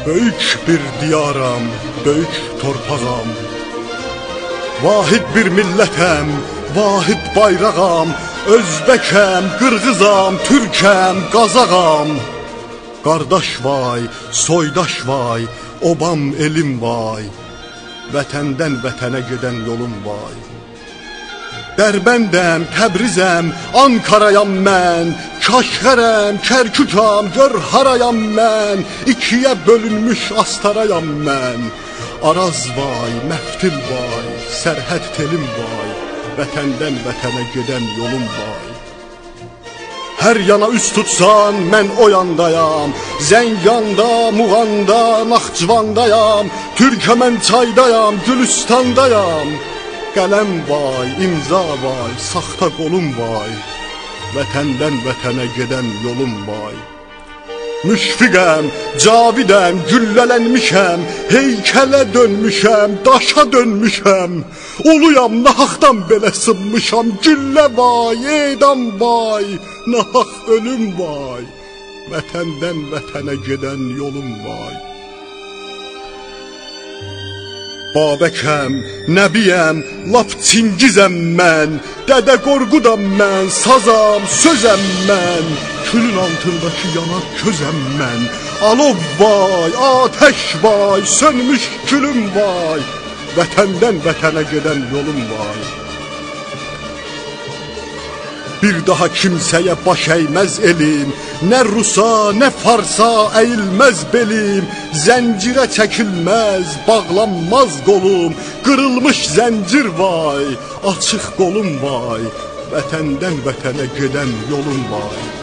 Böyük bir diyaram, böyük torpağam. Vahid bir millətəm, vahid bayrağam. Özbəkəm, qırğızam, türkəm, qazağam. Qardaş vay, soydaş vay, obam elim vay. Vətəndən vətənə gedən yolum vay. Dərbəndəm, Təbrizəm, Ankarayam mən. Kaşğərəm, Kərkükam, gör harayam mən. İkiyə bölünmüş astarayam mən. Araz vay, məftil vay, sərhəd telim vay. Vətəndən vətənə gedən yolum vay. Hər yana üst tutsan, mən o yandayam. Zənganda, Muğanda, Naxçıvandayam. Türkəmən çaydayam, Gülüstandayam. Qələm vay, imza vay, saxta qolum vay. Vətəndən vətənə gedən yolum vay. Müşfiqəm, cavidəm, güllələnmişəm. Heykələ dönmüşəm, daşa dönmüşəm. Uluyam, nahaqdan belə sınmışam. Güllə vay, edam vay, nahaq ölüm vay. Vətəndən vətənə gedən yolum vay. Babəkəm, Nəbiyəm, lap Çingizəm mən. Dədə Qorqudam mən, sazam, sözəm mən. Külün altındakı yanar közəm mən. Alov vay, ateş vay, sönmüş külüm vay. Vətəndən vətənə gedən yolum vay. Bir daha kimsəyə baş əyməz elim. Nə Rusa, nə Farsa əyilməz belim. Zəncirə çəkilməz, bağlanmaz qolum. Qırılmış zəncir vay, açıq qolum vay. Vətəndən vətənə gedən yolum vay.